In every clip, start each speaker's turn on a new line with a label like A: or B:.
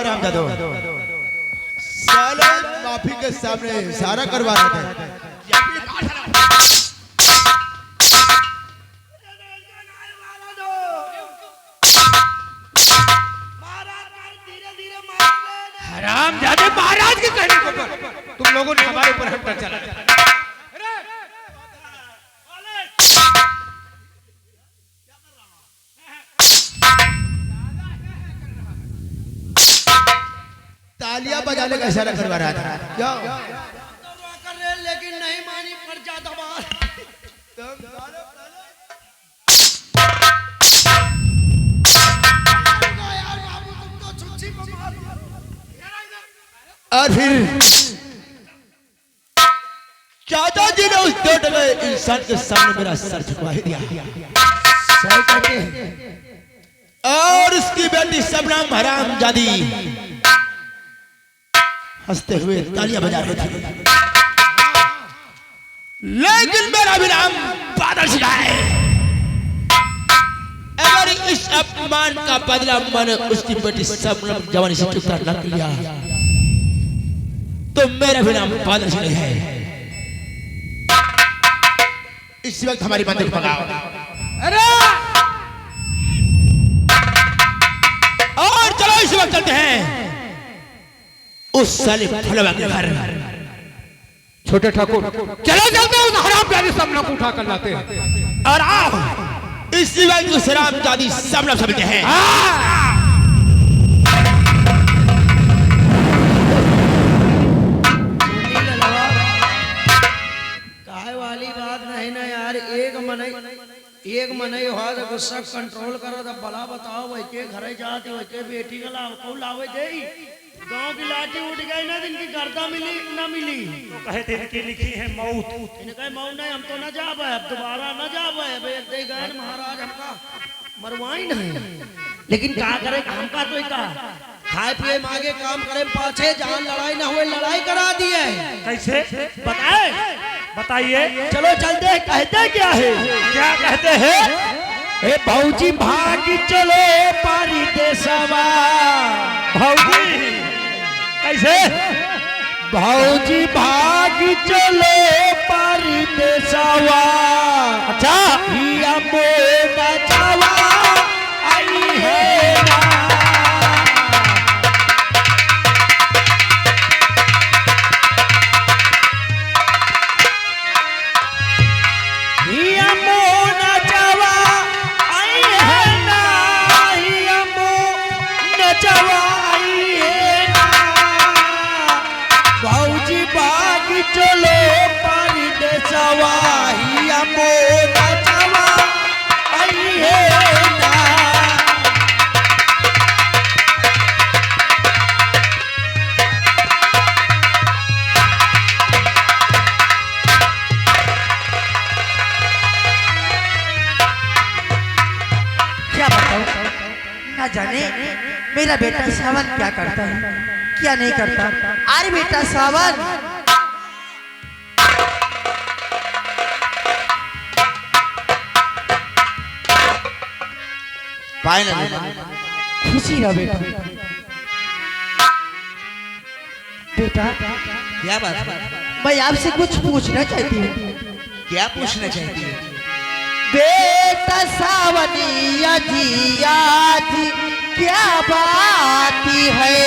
A: अभिराम जादव साले माफी के सामने इशारा करवा रहे थे।
B: हराम जादे महाराज के कहने को तुम लोगों ने हमारे ऊपर हट्टा चला।
A: तालियां बजाने का इशारा करवा रहा था क्या?
C: कर रहे लेकिन नहीं मानी पर ज्यादा बात।
A: और फिर चाचा जी ने उस दो टके इंसान के सामने मेरा सर झुकवा ही दिया। सही कहते हैं। और उसकी बेटी शबनम हराम जादी हंसते हुए तालियां बजा रहे थे, लेकिन मेरा भी नाम बादल सिखाए। अगर इस अपमान का बदला मैंने उसकी बेटी शबनम जवानी से चुकता न किया तो मेरा भी नाम बादल सिंह है। इस वक्त हमारी बंदूक पकड़ाओ।
B: अरे
A: और चलो इस वक्त चलते हैं उस साले फलवा के घर।
B: छोटे ठाकुर चलो चलते हैं उस हराम जादी शबनम को उठा कर लाते हैं।
A: और आओ इसी वक्त उस हराम जादी शबनम समझते हैं।
C: काहे वाली बात नहीं ना यार। एक मनई हो तो गुस्सा कंट्रोल करो तो भला बताओ वही के घरे जाते वही के बेटी का लावे दे। गांव की लाठी उठ गई ना इनकी गर्दा मिली ना मिली
D: तो कहे थे कि लिखी है मौत।
C: इनका मौत नहीं हम तो ना जावे अब दोबारा ना जावे अब दे गए महाराज हमका मरवाई नहीं। लेकिन क्या करे हमका तो का खाए पिए मांगे काम करे पाछे जहाँ लड़ाई ना हुए लड़ाई करा दिए।
D: कैसे
C: बताए
D: बताइए।
C: चलो चलते कहते क्या है
D: क्या कहते हैं?
C: ए भौजी भाग चलो पारी देशवा।
D: भौजी कैसे?
C: भौजी भाग चलो पारी देशवा।
D: अच्छा
C: हिया मोना जावा आई है ना। हिया मोना जावा आई है ना। हिया मोना जावा आई है ना। भौजी भाग चलो पारी देशवा। हिया मोना जावा आई है ना।
E: क्या बताऊं ना जाने मेरा बेटा सावन क्या करता है क्या नहीं करता। अरे बेटा सावन खुशी रहो बेटा। बेटा
A: क्या बात?
E: मैं आपसे कुछ पूछना चाहती हूँ।
A: क्या पूछना चाहती है?
E: बेटा सावनिया जी आज क्या बात है।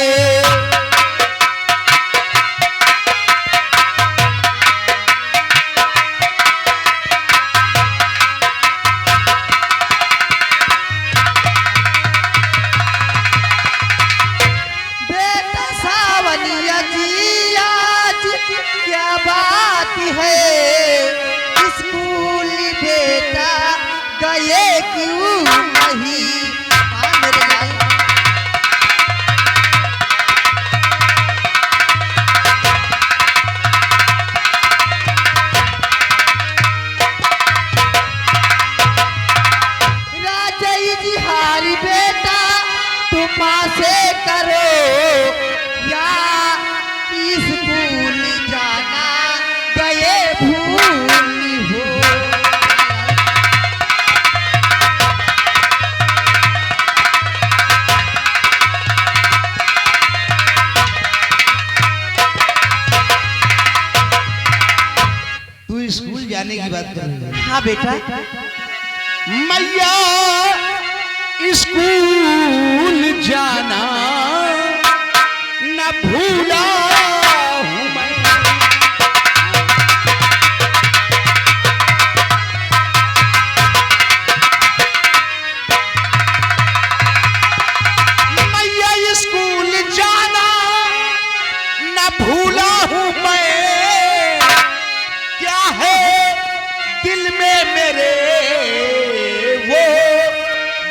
E: बेटा सावनिया जी आज क्या बात है। स्कूल बेटा गए क्यों नहीं। हाँ मेरे लाल राजा जी हारी बेटा तुम से करो या स्कूल जाना गए भूल हो।
A: आने की बात कर रही है।
E: हाँ बेटा,
A: मैया स्कूल जाना न भूला हूँ मैं। मैया स्कूल जाना न भूला हूँ मैं। क्या है दिल में मेरे वो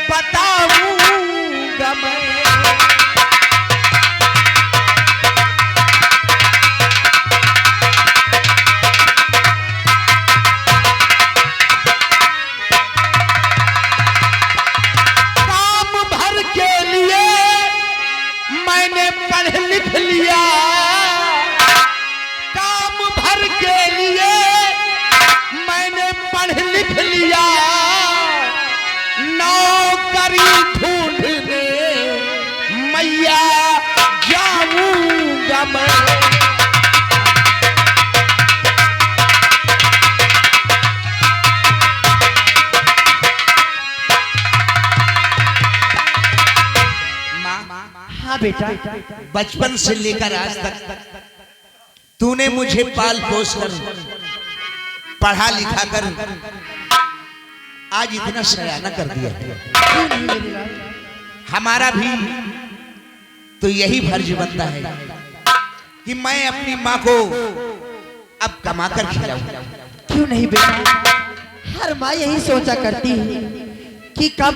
A: बताऊंगा मैं। काम भर के लिए मैंने पढ़ लिख लिया। काम भर के लिए मैंने पढ़ लिख लिया। नौकरी ढूंढने मैया जाऊंगा मैं।
E: हाँ बेटा,
A: बचपन से लेकर आज तक तूने मुझे पाल पोस कर पढ़ा लिखा कर आज इतना सयाना कर दिया।
E: क्यों नहीं मेरे लाल?
A: हमारा भी तो यही फर्ज बनता है कि मैं अपनी माँ को अब कमा कर खिलाऊं।
E: क्यों नहीं बेटा, हर माँ यही सोचा करती है कि कब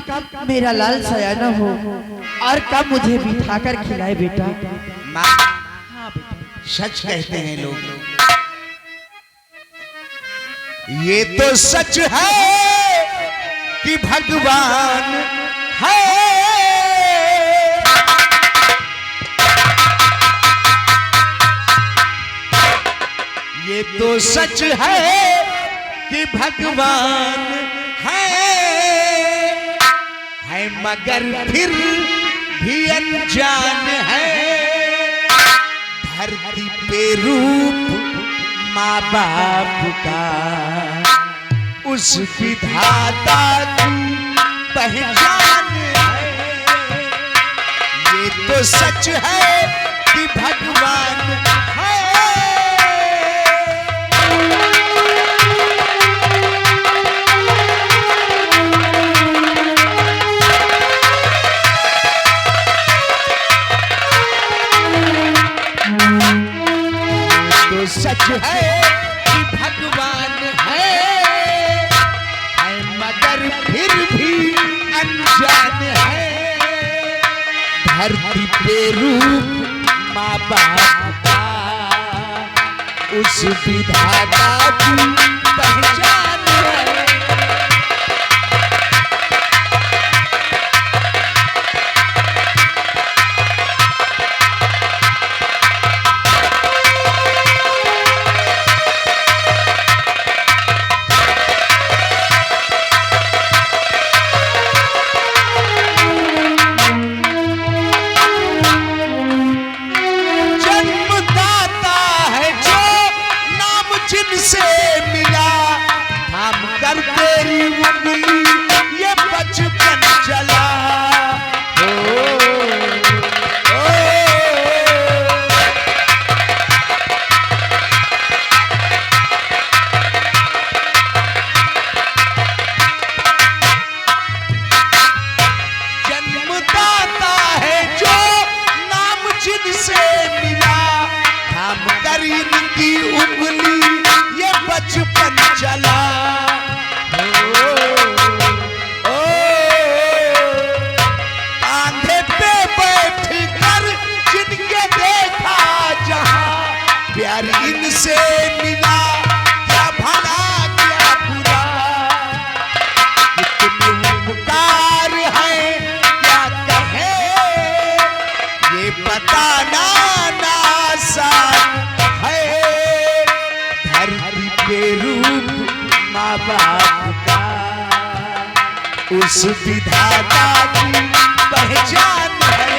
E: मेरा लाल सयाना हो और कब मुझे बिठाकर खिलाए बेटा।
A: माँ,
E: हाँ बेटा,
A: सच कहते हैं लोग, ये तो सच है कि भगवान है। ये तो सच है कि भगवान है मगर फिर भी अनजान है। धरती पे रूप माँ बाप का उस विधाता की पहचान है। ये तो सच है कि भगवान है। सच है कि भगवान है मगर फिर भी अनजान है। धरती पे रूप माँ बाप का उस विधाता की पहचान है। से मिला थाम कर तेरी उंगली ये बचपन चला। जन्मदाता है जो नाम जिनसे मिला थाम कर इनकी उंगली बचपन चला। कांधे पे बैठ कर जिनके देखा जहां प्यार इनसे मिला। क्या भला क्या बुरा कितने उपकार है क्या कहे ये बताना ना आसान है। धरती पे रूप माँ बाप का उस विधाता की पहचान है।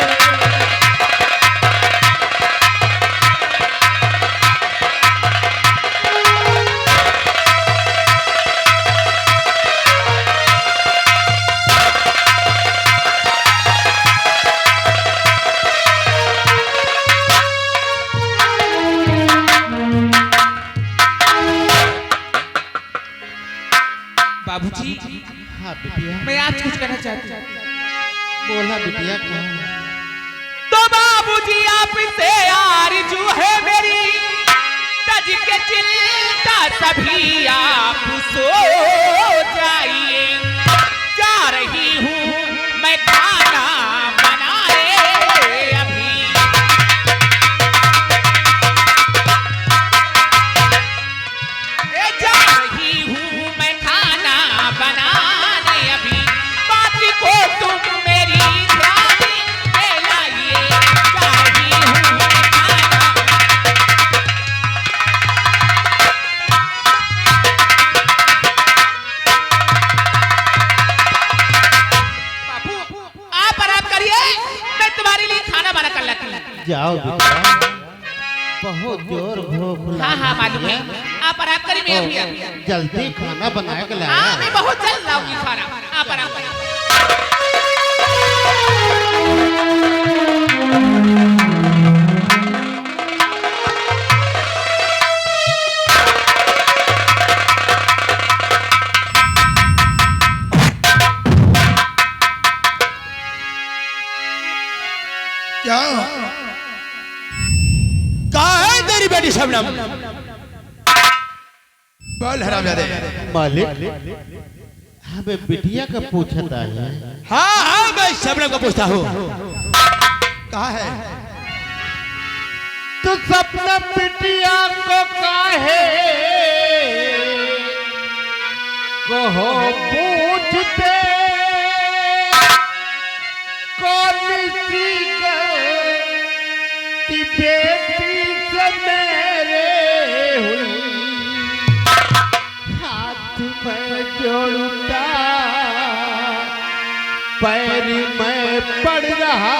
B: बाबूजी
F: हाँ बिटिया
B: मैं आज कुछ कहना चाहती हूँ।
F: बोला बिटिया कहाँ
B: तो बाबूजी आपसे आरज़ू है मेरी, तज के चिंता सभी आप सो जाइए। जा रही हूँ मैं खाना बनाने अभी। जा रही हूँ मैं खाना बनाने अभी। बाकी को तुम मेरी ध्यानी में लाइए। जा रही हूँ मैं खाना। बापू आप आराम करिए, मैं तुम्हारे लिए खाना बना कर लाती हूँ।
F: जाओ बिटिया बहुत जोर भूख
B: हाँ हाँ
F: लगी
B: मालूम है, आप आराम करिए, मैं अभी अभी
F: जल्दी खाना बना के लाया
B: हाँ मैं बहुत जल्द लाऊंगी खाना। आप आराम करिए।
A: क्या कहाँ है तेरी बेटी शबनम? बोल हरामजादे।
F: मालिक हमें बिटिया का पूछता है।
A: हाँ हाँ मैं शबनम को पूछता हूँ, कहाँ है?
F: तो सपना बिटिया को काहे कहो पूछते कौन सी गलती बेटी से मेरे हुई। हाथ में जोड़ता पैर में पड़ रहा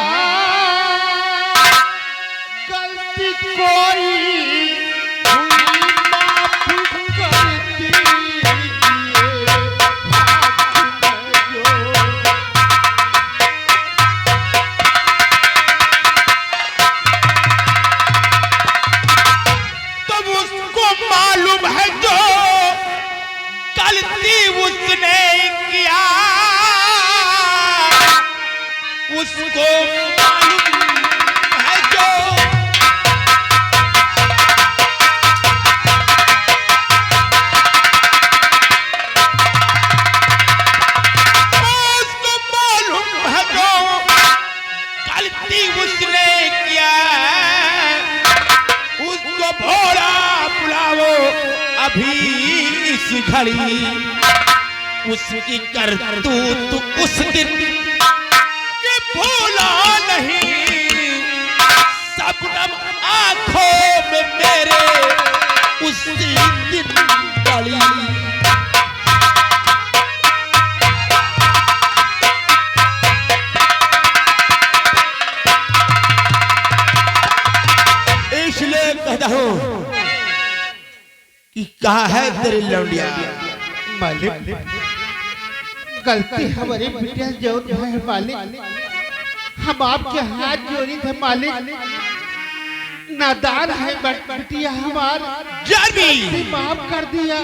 F: गलती कोई हुई माफ कर दीजिए। हाथ में जोड़
A: तुम उसको मालूम है जो गलती उसने किया, उसको मालूम है जो उसको मालूम है जो गलती उसने किया। उसको भोला बुलाओ अभी इस घड़ी। उसकी करतूत उस दिन के भूला नहीं। शबनम आंखों में मेरे उसी दिन गली। इसलिए कहता हूँ कि कहाँ है तेरी लौंडिया?
F: मालिक गलती हमारी बिटिया जो है मालिक। हम आपके हाथ जोड़ी थे मालिक। नादान है बिटिया हमार
A: जानी
F: माफ कर दिया।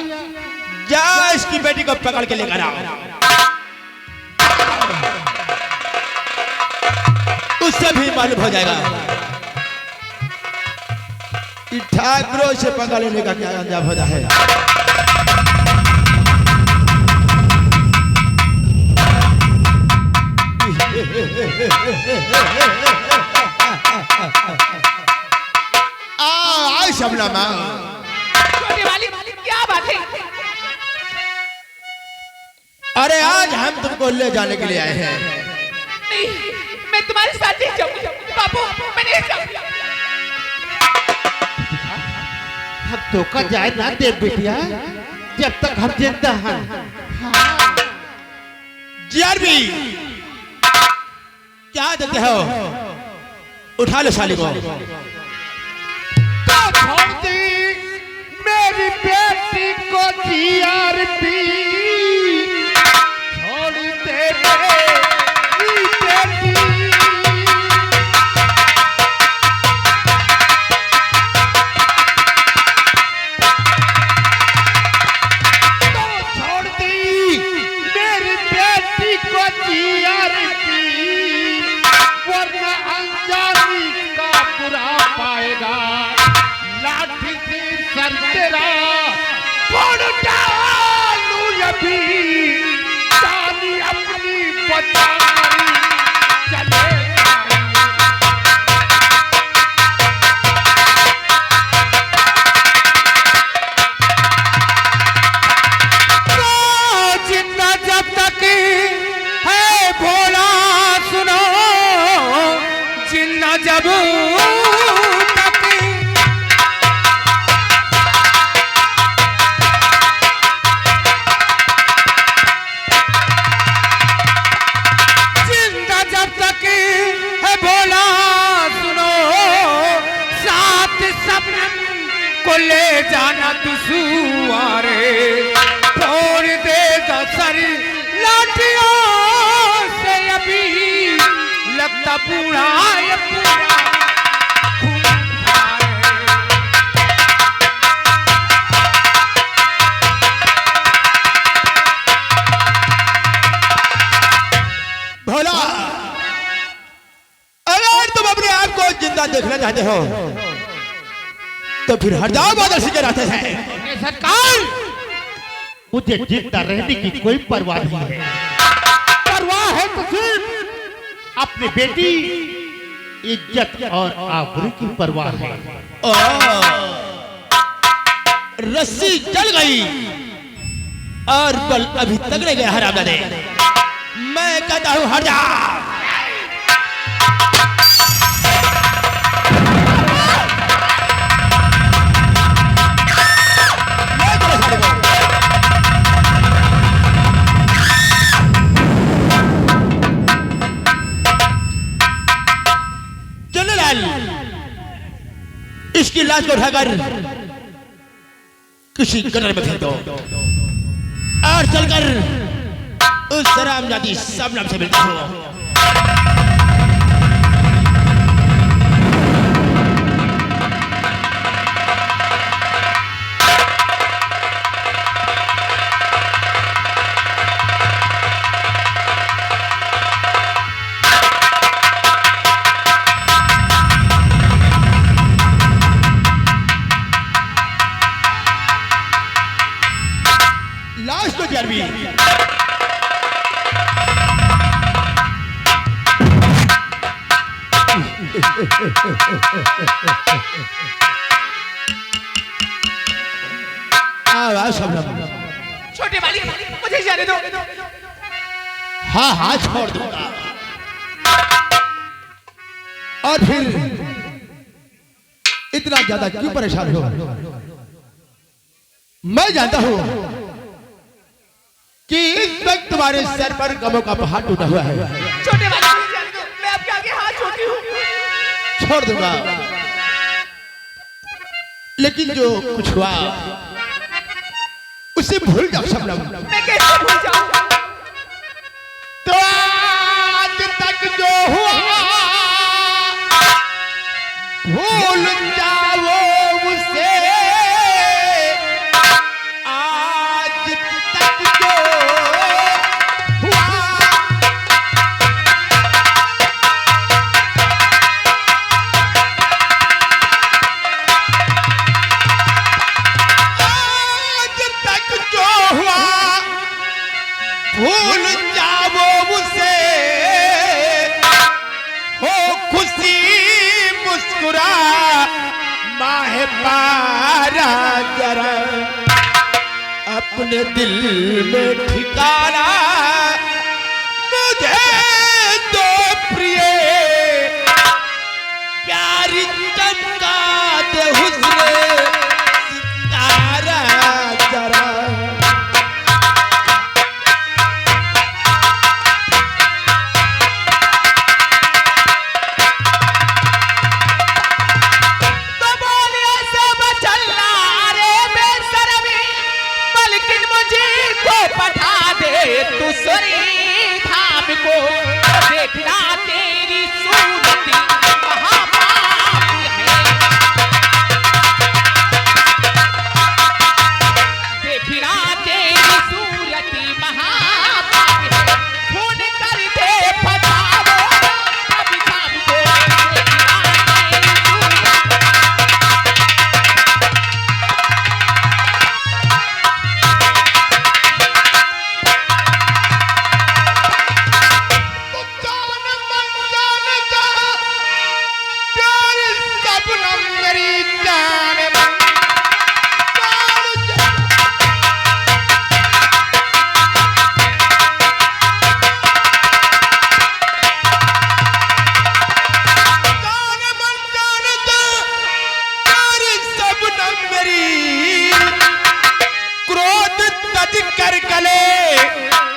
A: जा इसकी बेटी को पकड़ के लेकर आओ। उससे भी मालूम हो जाएगा कि ठाकुरों से पंगा लेने का क्या अंजाम होता है। आ शबनम
B: छोटे वाली क्या बात है?
A: अरे आज हम तुमको ले जाने के लिए आए हैं।
B: नहीं, मैं तुम्हारे साथ नहीं जाऊंगी बाबू, मैं नहीं जाऊंगी।
F: हम धोखा जाए ना दे बिटिया जब तक हम जिंदा हैं।
A: जीआरबी क्या देते हो? उठा लो साली को।
F: तो छोड़ दी मेरी बेटी को जीआरपी छोड़ दे मेरी बेटी। तो छोड़ दी घर तेरा फोड़ डालू अभी जानी अपनी बचा चले
B: जिंदा जब तक है भोला सुनो जिंदा जब तक जिंदा जब तक है भोला सुनो साथ सपनम को ले जाना दुसुआरे छोड़ देगा सर लाठियों से अभी लगता पूरा ये पूरा खूंखार
A: भोला, अगर तुम अपने आप को जिंदा देखना चाहते हो तो फिर हट जाओ बादल सिंह के रास्ते से।
F: सरकार मुझे जिंदा रहने की कोई परवाह नहीं है। परवाह है तो सिर्फ अपनी बेटी इज्जत और आबरू की परवाह है।
A: रस्सी जल गई और बल अभी तक नहीं गया हरामजादे। मैं कहता हूं हट जा। इसकी लाश को उठाकर किसी गटर में फेंक दो और चलकर उस हरामजादी शबनम से मिलता हो। लाश को जरबी आवाज शबनम।
B: छोटे वाली मुझे जाने दो।
A: हाँ हाँ छोड़ दूंगा। और फिर इतना ज्यादा क्यों परेशान हो? मैं जानता हूं कि इस वक्त तुम्हारे सर पर गमों का पहाड़ टूटा हुआ है।
B: छोटे वाली मुझे जाने दो। मैं आपके आगे हाथ जोड़ती हूँ।
A: छोड़ दूंगा, लेकिन जो कुछ हुआ उसे भूल जाओ शबनम।
B: मैं कैसे भूल जाऊं?
A: तो आज तक जो हुआ भूल जाओ उसे। आज तक जो हुआ आज तक जो हुआ भूल जाओ उसे। हो खुशी मुस्कुरा माहे पारा जरा अपने दिल में ठिकाना मुझे तो प्रिय प्यारी चमका दे हुस्न सितारा जरा।
B: तू
F: मेरी जान मन कर गले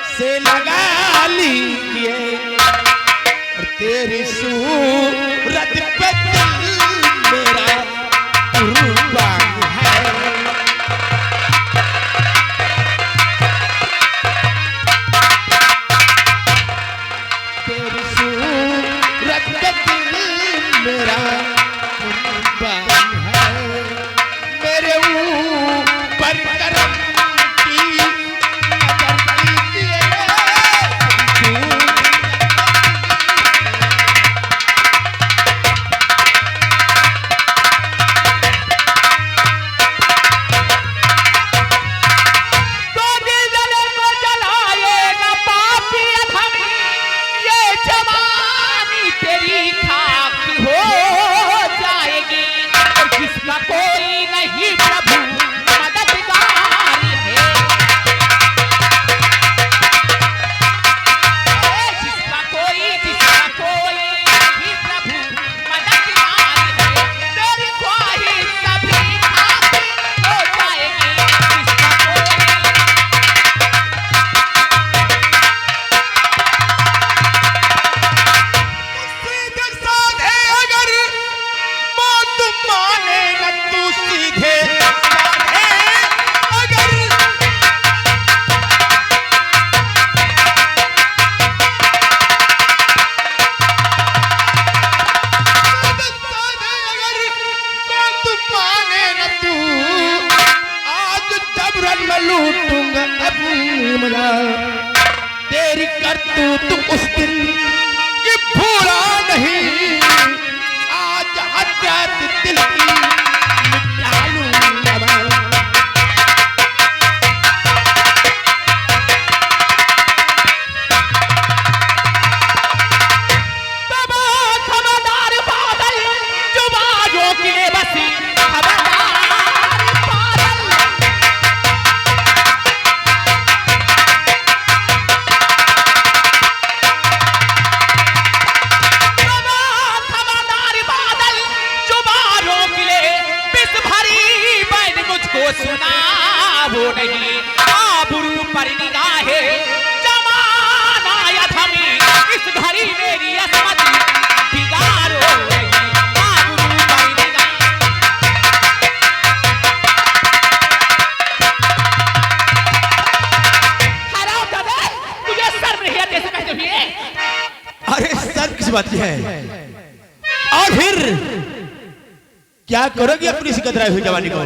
F: से लगा लीजिए और तेरी सूरत पे दिल मेरा कुर्बान है। तेरी सूरत पे दिल मेरा कुर्बान है। मेरे ऊपर करम तेरी करतूत उस दिन की भूला नहीं। आज हजरत दिल की मिटा लूंगा।
B: खबरदार बादल जो बाजों के बसी सुना वो नहीं आबरू पर निगाहे जमाना या थमी इस घड़ी मेरी असमत बिगाड़ो नहीं आबरू पर निगाह। हराम दादा तुझे सर नहीं है जैसे कहते हुए।
A: अरे सर किस बात की है? और फिर क्या करोगे अपनी इस कतराई हुई जवानी को?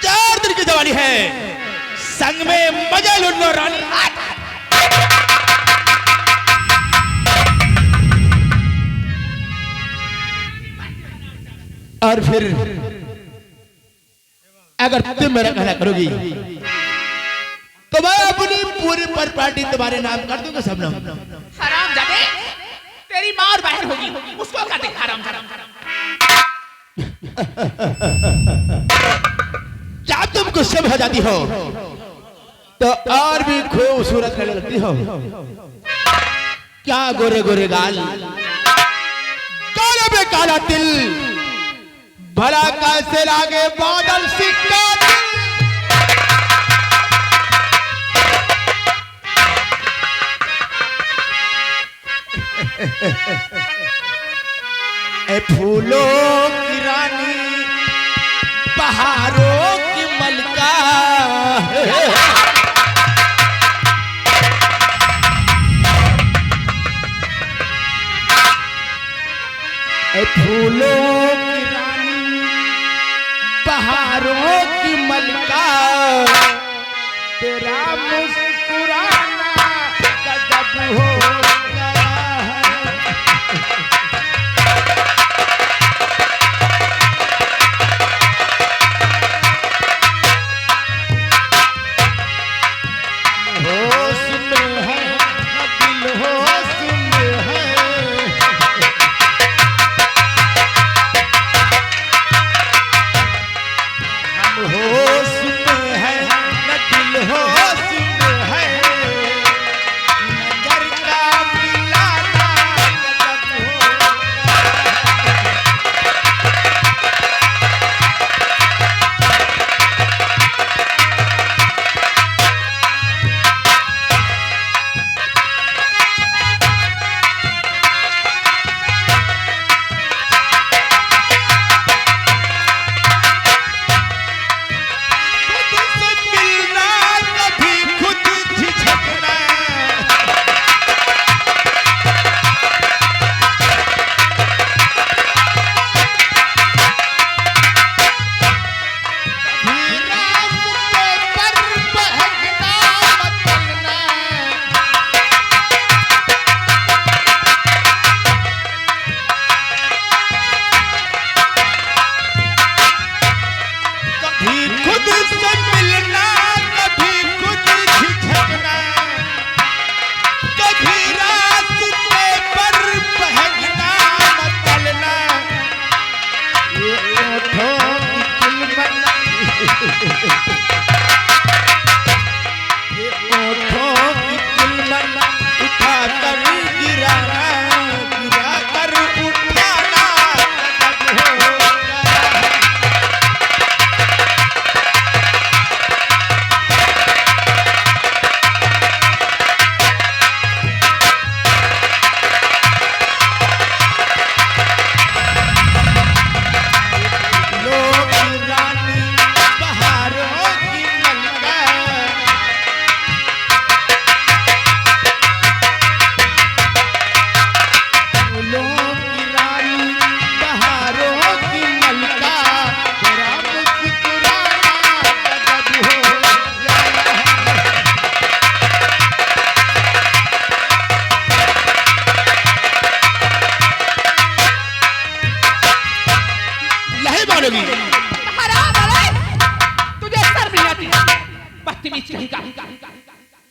A: 4 दिन की जवानी है, संग में मजा लूट लो रानी। और फिर अगर तुम मेरा कहना करोगी तो मैं अपनी पूरी प्रॉपर्टी तुम्हारे नाम कर दूंगा। सब नाम
B: हराम जादे तेरी माँ और बहन होगी उसको कर दे हराम हराम।
A: क्या तुम गुस्से में हो जाती हो तो और भी खूबसूरत लगने लगती हो? क्या गोरे गोरे गाल, काले में काला तिल, भला कैसे लागे बादल सिक्का ए फूलों की रानी बहारों की मलका ए फूलों की रानी बहारों की मलका तेरा मुस्कुराना गजब हो गया है। होश में है दिल होश में है।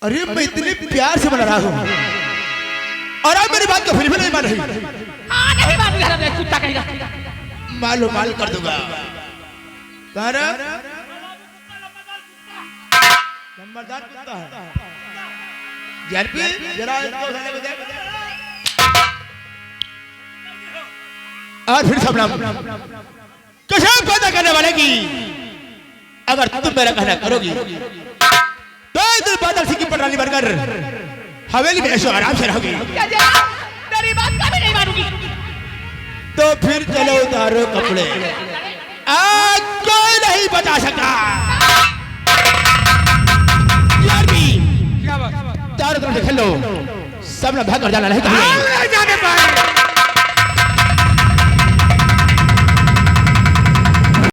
A: अरे मैं इतने प्यार से मना रहा हूँ और आप मेरी बात को फिर भी नहीं मान रही।
B: हाँ नहीं मानूंगा हरामजादा कुत्ता कहेगा।
A: मालूम माल कर दूंगा। तारा नंबरदार कुत्ता है। जेलपी जरा इसको उठाने को दे। और फिर सब नाम कसम पैदा करने वाले की अगर तुम मेरा कहना करोगी तो इधर बादल सिंह की पटरानी बनकर हवेली में ऐशो आराम से रहोगी।
B: क्या जा तेरी बात कभी नहीं मानूंगी।
A: तो फिर चलो उतारो कपड़े, आज कोई नहीं बचा सकता। यार भी चारों तरफ देख लो, सब ने भाग कर जाना नहीं चाहिए।
F: जाने पा